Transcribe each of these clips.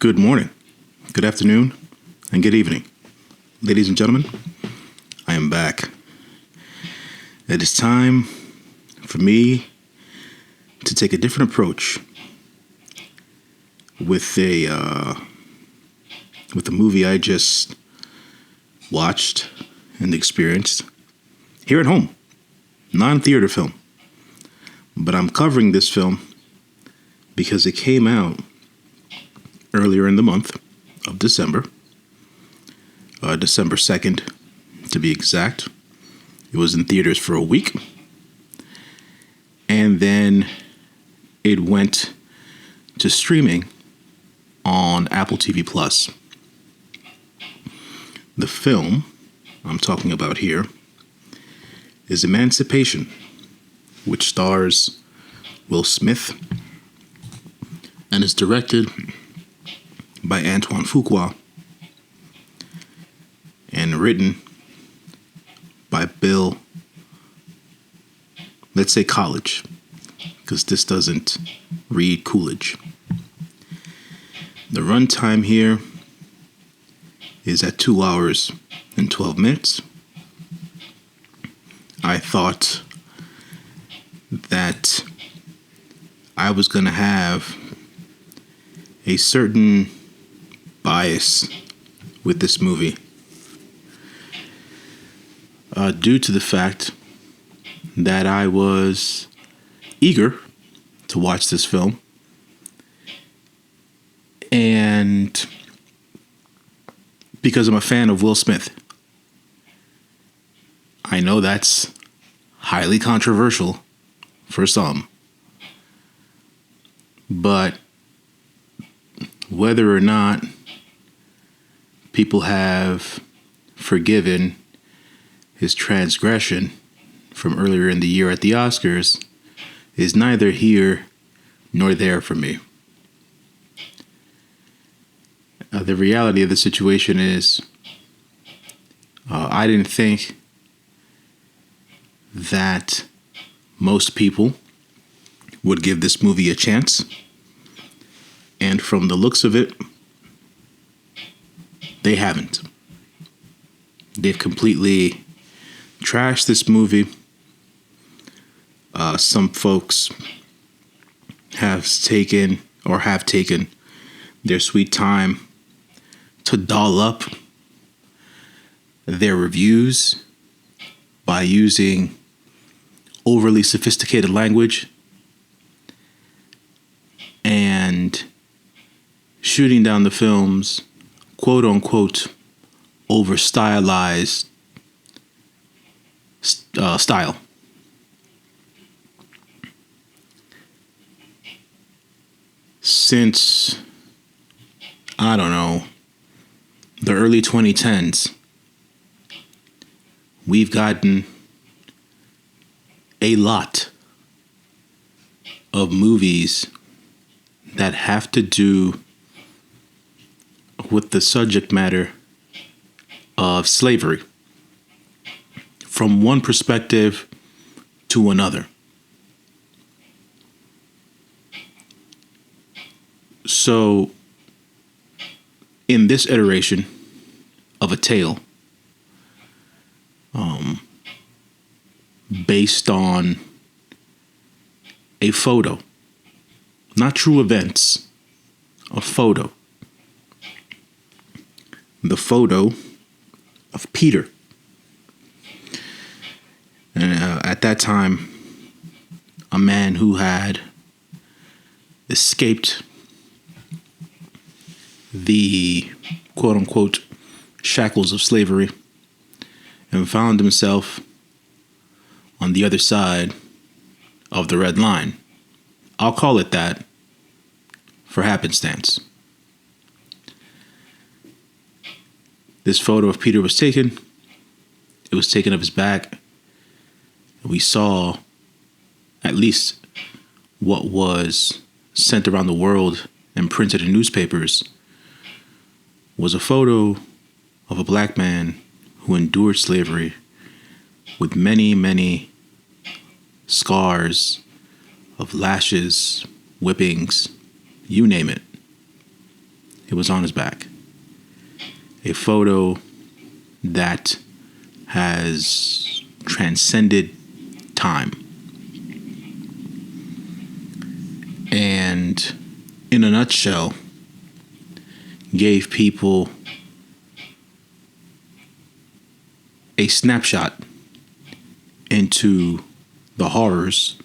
Good morning, good afternoon, and good evening. Ladies and gentlemen, I am back. It is time for me to take a different approach with a movie I just watched and experienced here at home. Non-theater film. But I'm covering this film because it came out earlier in the month of December. December 2nd, to be exact. It was in theaters for a week. And then it went to streaming on Apple TV Plus. The film I'm talking about here is Emancipation, which stars Will Smith and is directed by Antoine Fuqua and written by Bill, let's say Collage, because this doesn't read Coolidge. The runtime here is at 2 hours and 12 minutes. I thought that I was going to have a certain bias with this movie due to the fact that I was eager to watch this film, and because I'm a fan of Will Smith. I know that's highly controversial for some, but whether or not people have forgiven his transgression from earlier in the year at the Oscars is neither here nor there for me. The reality of the situation is I didn't think that most people would give this movie a chance. And from the looks of it, they haven't. They've completely trashed this movie. Some folks have taken their sweet time to doll up their reviews by using overly sophisticated language and shooting down the film's quote-unquote over-stylized style. Since, I don't know, the early 2010s, we've gotten a lot of movies that have to do with the subject matter of slavery from one perspective to another. So, in this iteration of a tale, based on a photo, not true events, a photo. The photo of Peter. And at that time, a man who had escaped the quote-unquote shackles of slavery and found himself on the other side of the red line. I'll call it that for happenstance. This photo of Peter was taken. It was taken of his back. We saw at least what was sent around the world and printed in newspapers was a photo of a black man who endured slavery with many, many scars of lashes, whippings, you name it. It was on his back. A photo that has transcended time. And in a nutshell, gave people a snapshot into the horrors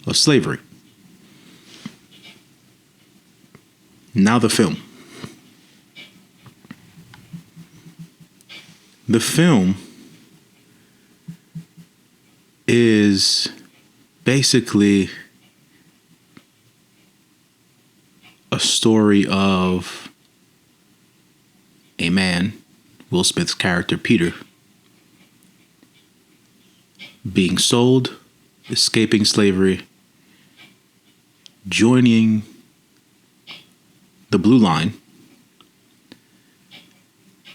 of slavery. Now the film. The film is basically a story of a man, Will Smith's character Peter, being sold, escaping slavery, joining the Blue Line,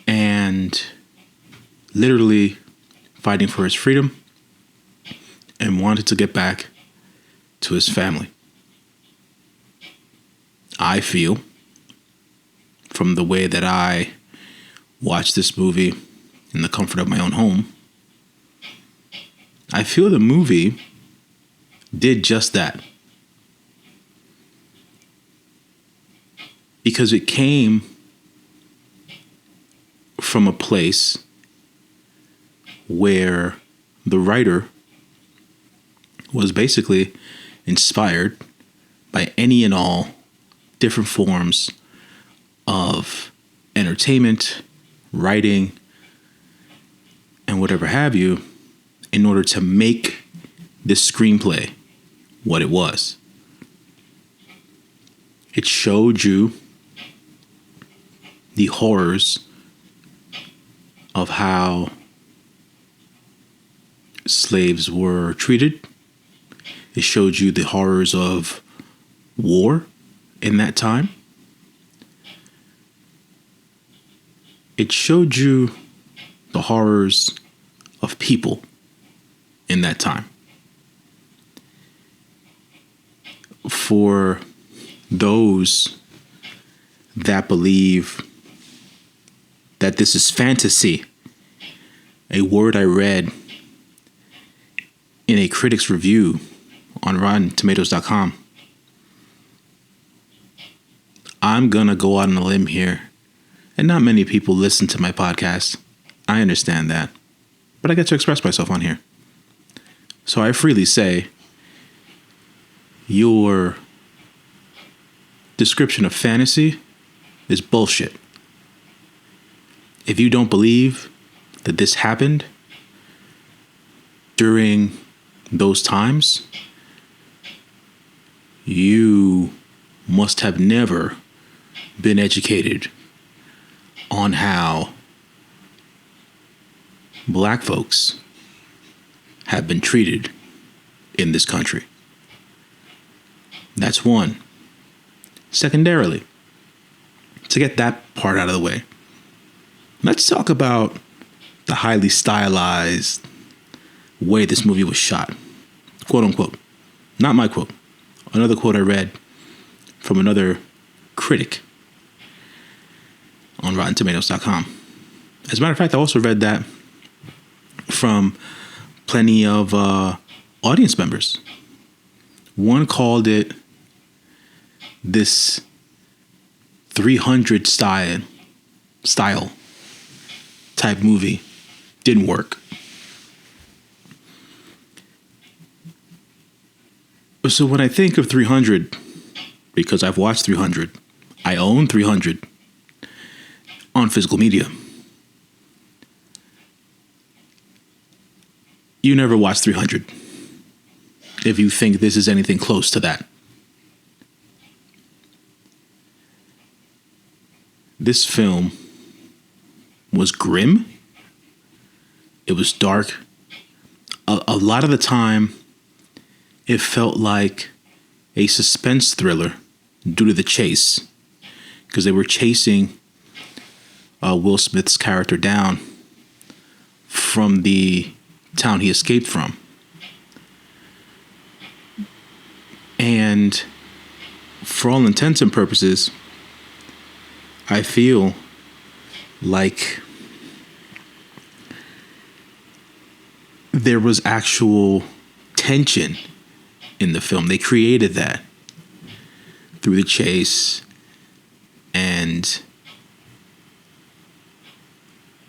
and literally fighting for his freedom and wanted to get back to his family. I feel, from the way that I watched this movie in the comfort of my own home, I feel the movie did just that. Because it came from a place where the writer was basically inspired by any and all different forms of entertainment, writing, and whatever have you, in order to make this screenplay what it was. It showed you the horrors of how slaves were treated. It showed you the horrors of war in that time. It showed you the horrors of people in that time. For those that believe that this is fantasy, a word I read in a critic's review on RottenTomatoes.com, I'm going to go out on a limb here. And not many people listen to my podcast. I understand that. But I get to express myself on here. So I freely say, your description of fantasy is bullshit. If you don't believe that this happened during those times, you must have never been educated on how black folks have been treated in this country. That's one. Secondarily, to get that part out of the way, let's talk about the highly stylized way this movie was shot. Quote unquote. Not my quote. Another quote I read from another critic on RottenTomatoes.com. As a matter of fact, I also read that from plenty of audience members. One called it this 300 style type movie. Didn't work. So when I think of 300, because I've watched 300, I own 300 on physical media. You never watched 300 if you think this is anything close to that. This film was grim. It was dark. A lot of the time, it felt like a suspense thriller due to the chase, because they were chasing Will Smith's character down from the town he escaped from. And for all intents and purposes, I feel like there was actual tension in the film. They created that through the chase and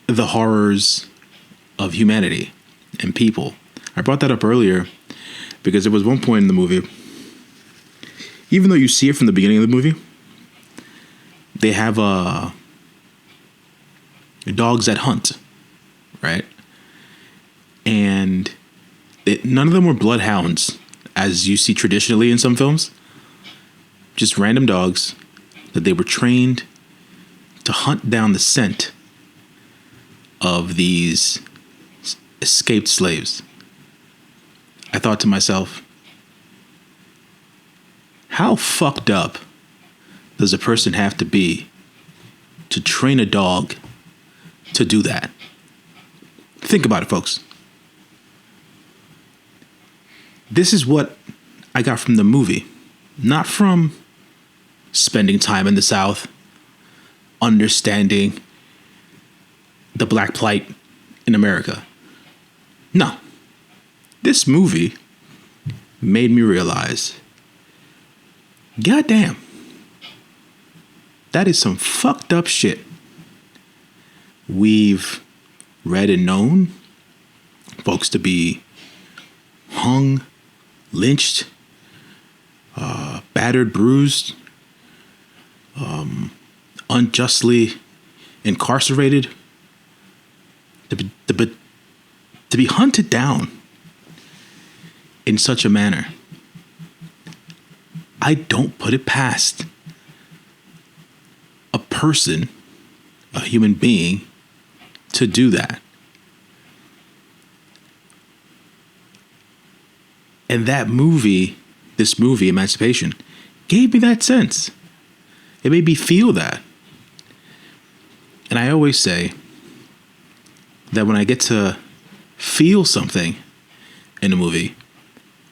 the horrors of humanity and people. I brought that up earlier because there was one point in the movie, even though you see it from the beginning of the movie, they have dogs that hunt, right? And none of them were bloodhounds, as you see traditionally in some films. Just random dogs that they were trained to hunt down the scent of these escaped slaves. I thought to myself, how fucked up does a person have to be to train a dog to do that? Think about it, folks. This is what I got from the movie, not from spending time in the South, understanding the black plight in America. No. This movie made me realize, goddamn, that is some fucked up shit. We've read and known folks to be hung, lynched, battered, bruised, unjustly incarcerated, to be hunted down in such a manner. I don't put it past a person, a human being, to do that. And that movie, this movie, Emancipation, gave me that sense. It made me feel that. And I always say that when I get to feel something in a movie,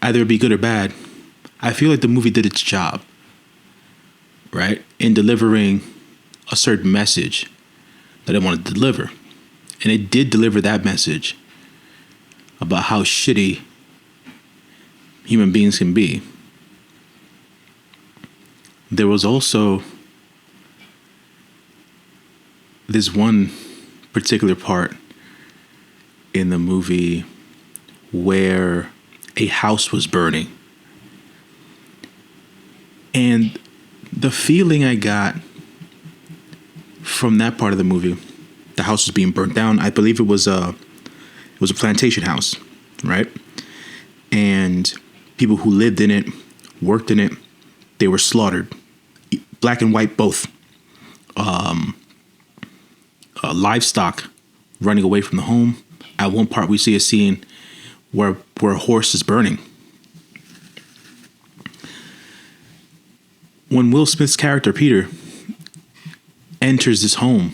either it be good or bad, I feel like the movie did its job, right? In delivering a certain message that it wanted to deliver. And it did deliver that message about how shitty human beings can be. There was also this one particular part in the movie where a house was burning. And the feeling I got from that part of the movie, the house was being burnt down. I believe it was a plantation house, right? And people who lived in it, worked in it, they were slaughtered, black and white both. Livestock running away from the home. At one part, we see a scene where a horse is burning. When Will Smith's character, Peter, enters this home,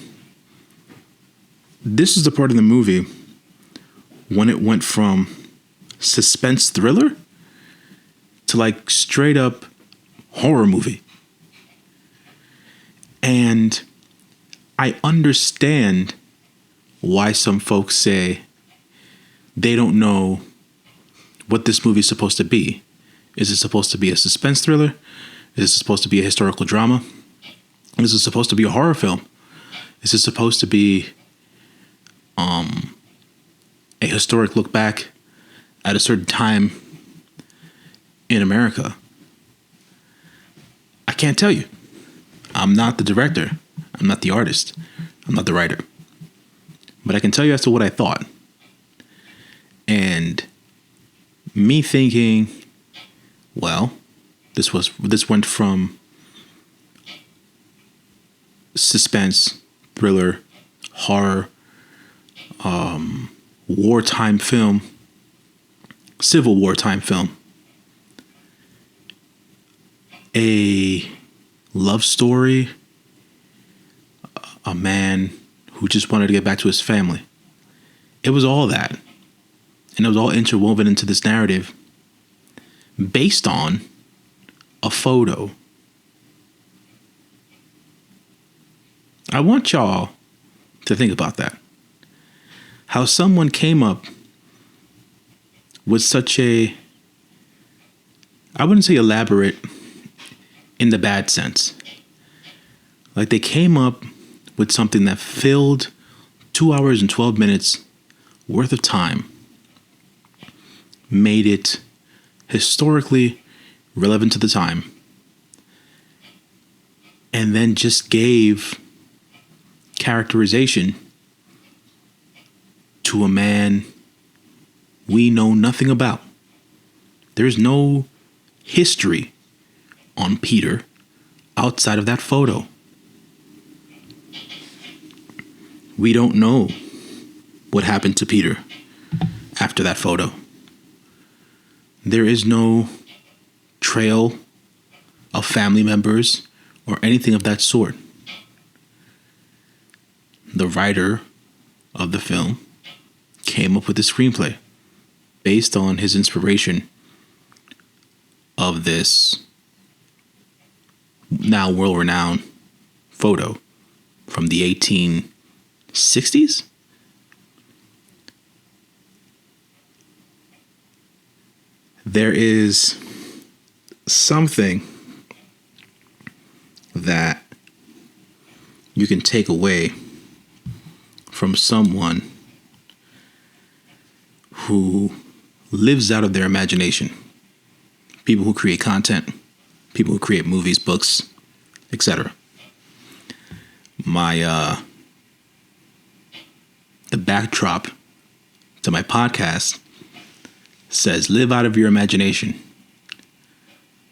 this is the part of the movie when it went from suspense thriller to like straight up horror movie. And I understand why some folks say they don't know what this movie is supposed to be. Is it supposed to be a suspense thriller? Is it supposed to be a historical drama? Is it supposed to be a horror film? Is it supposed to be a historic look back at a certain time in America? I can't tell you. I'm not the director. I'm not the artist. I'm not the writer. But I can tell you as to what I thought. And me thinking, well, this went from suspense, thriller, horror, wartime film, Civil War time film, a love story, a man who just wanted to get back to his family. It was all that. And it was all interwoven into this narrative based on a photo. I want y'all to think about that. How someone came up with such a, I wouldn't say elaborate in the bad sense. Like they came up with something that filled 2 hours and 12 minutes worth of time, made it historically relevant to the time, and then just gave characterization to a man we know nothing about. There's no history on Peter outside of that photo. We don't know what happened to Peter after that photo. There is no trail of family members or anything of that sort. The writer of the film came up with the screenplay based on his inspiration of this now world-renowned photo from the 1860s. There is something that you can take away from someone who lives out of their imagination. People who create content, people who create movies, books, etc. The backdrop to my podcast says, live out of your imagination,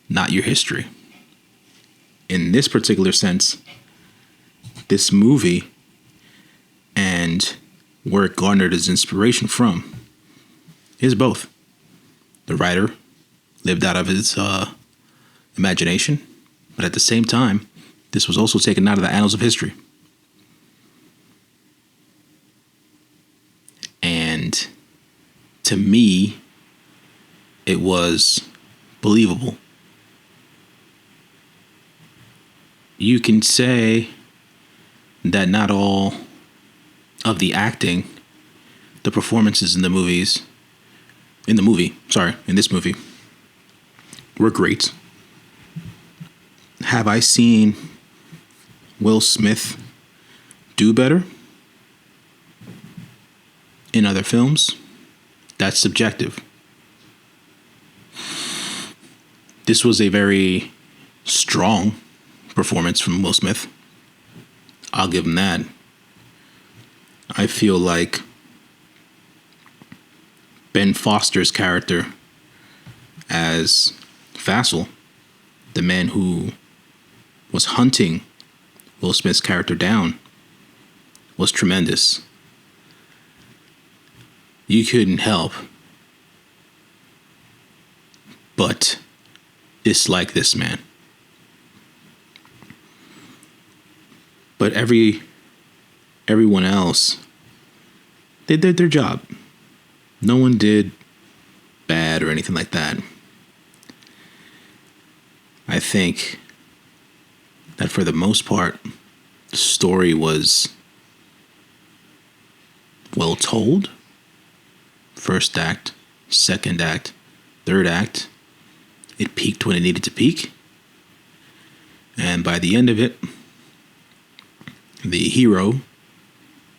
not your history. In this particular sense, this movie and where it garnered its inspiration from is both. The writer lived out of his imagination, but at the same time, this was also taken out of the annals of history. And to me, it was believable. You can say that not all of the acting, the performances in this movie, were great. Have I seen Will Smith do better in other films? That's subjective. This was a very strong performance from Will Smith. I'll give him that. I feel like Ben Foster's character as Fassel, the man who was hunting Will Smith's character down, was tremendous. You couldn't help but dislike this man. But everyone else, they did their job. No one did bad or anything like that. I think that for the most part, the story was well told. First act, second act, third act, it peaked when it needed to peak. And by the end of it, the hero,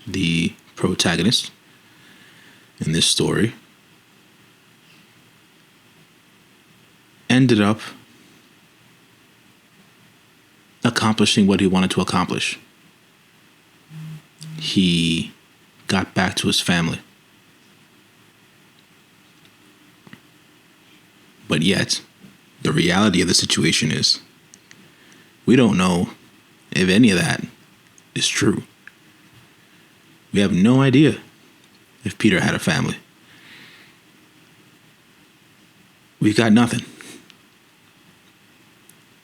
the protagonist in this story, ended up accomplishing what he wanted to accomplish. He got back to his family. But yet, the reality of the situation is, we don't know if any of that is true. We have no idea if Peter had a family. We've got nothing.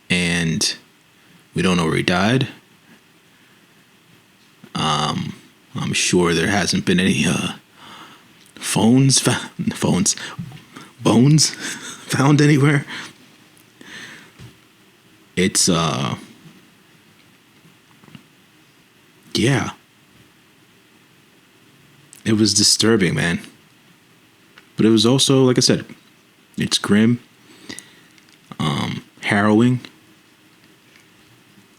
And we don't know where he died. I'm sure there hasn't been any bones found anywhere. Yeah. It was disturbing, man. But it was also, like I said, it's grim, harrowing.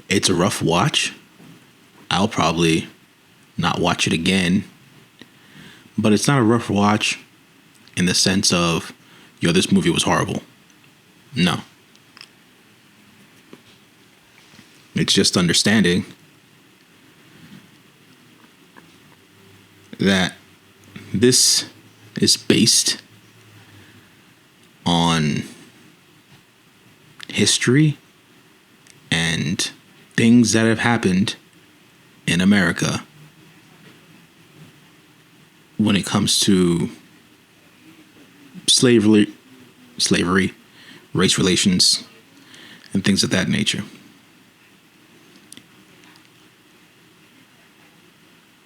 It's a rough watch. I'll probably not watch it again. But it's not a rough watch in the sense of, yo, this movie was horrible. No. It's just understanding that this is based on history and things that have happened in America when it comes to slavery, race relations, and things of that nature.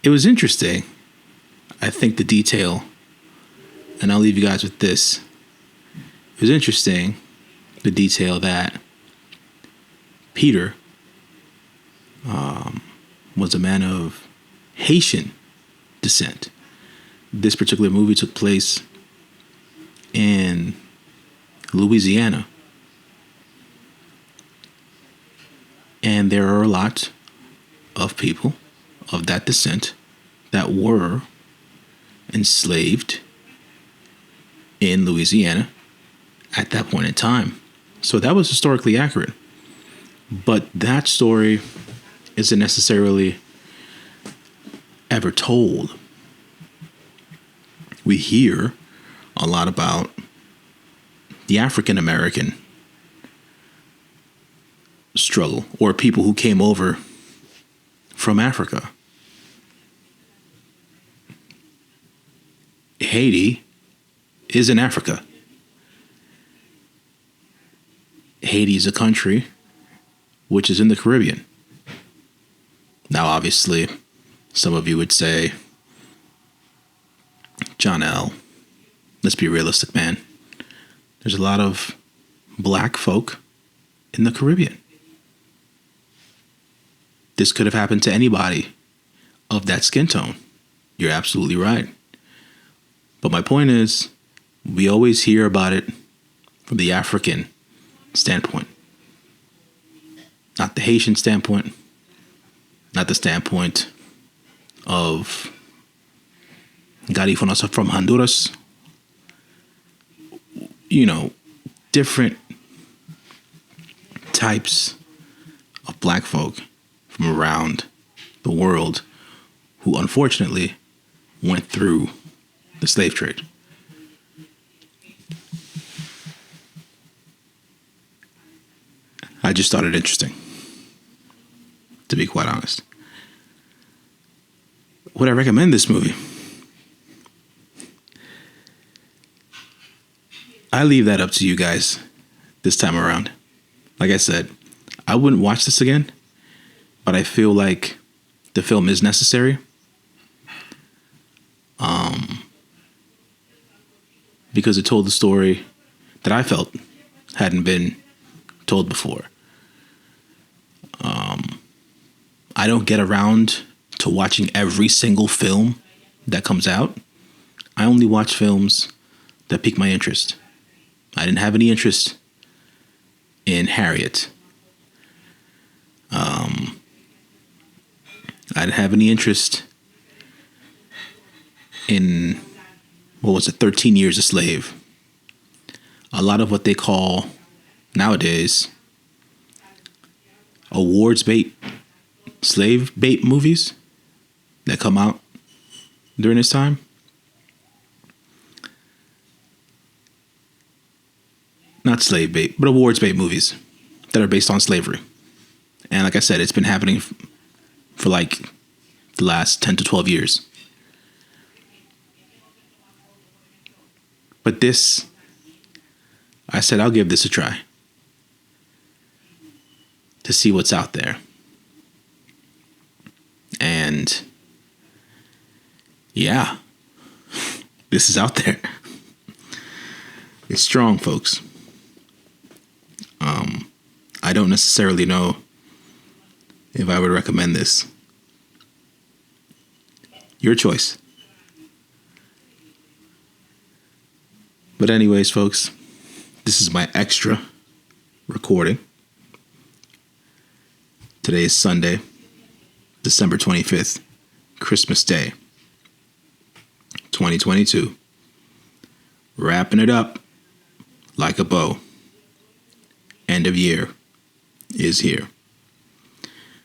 It was interesting. I think the detail, and I'll leave you guys with this. It was interesting, the detail that Peter was a man of Haitian descent. This particular movie took place in Louisiana. And there are a lot of people of that descent that were enslaved in Louisiana at that point in time. So that was historically accurate. But that story isn't necessarily ever told. We hear a lot about the African American struggle, or people who came over from Africa. Haiti is in Africa. Haiti is a country which is in the Caribbean. Now, obviously, some of you would say, John L., let's be realistic, man. There's a lot of black folk in the Caribbean. This could have happened to anybody of that skin tone. You're absolutely right. But my point is, we always hear about it from the African standpoint, not the Haitian standpoint, not the standpoint of Garifonos from Honduras. You know, different types of black folk from around the world who unfortunately went through the slave trade. I just thought it interesting, to be quite honest. Would I recommend this movie? I leave that up to you guys this time around. Like I said, I wouldn't watch this again, but I feel like the film is necessary. Because it told the story that I felt hadn't been told before. I don't get around to watching every single film that comes out. I only watch films that pique my interest. I didn't have any interest in Harriet. I didn't have any interest in, 13 Years a Slave. A lot of what they call nowadays awards bait, slave bait movies that come out during this time. Not slave bait, but awards bait movies that are based on slavery. And like I said, it's been happening for like the last 10 to 12 years. But this, I said, I'll give this a try to see what's out there. And yeah, this is out there. It's strong, folks. I don't necessarily know if I would recommend this Your choice. But anyways, folks, this is my extra recording. Today is Sunday, December 25th, Christmas Day, 2022. Wrapping it up like a bow. End of year is here.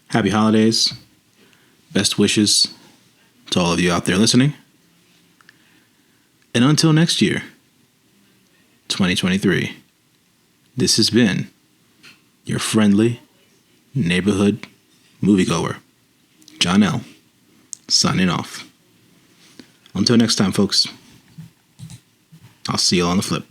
Happy holidays. Best wishes to all of you out there listening. And until next year, 2023, this has been your friendly neighborhood moviegoer, John L., signing off. Until next time, folks, I'll see you on the flip.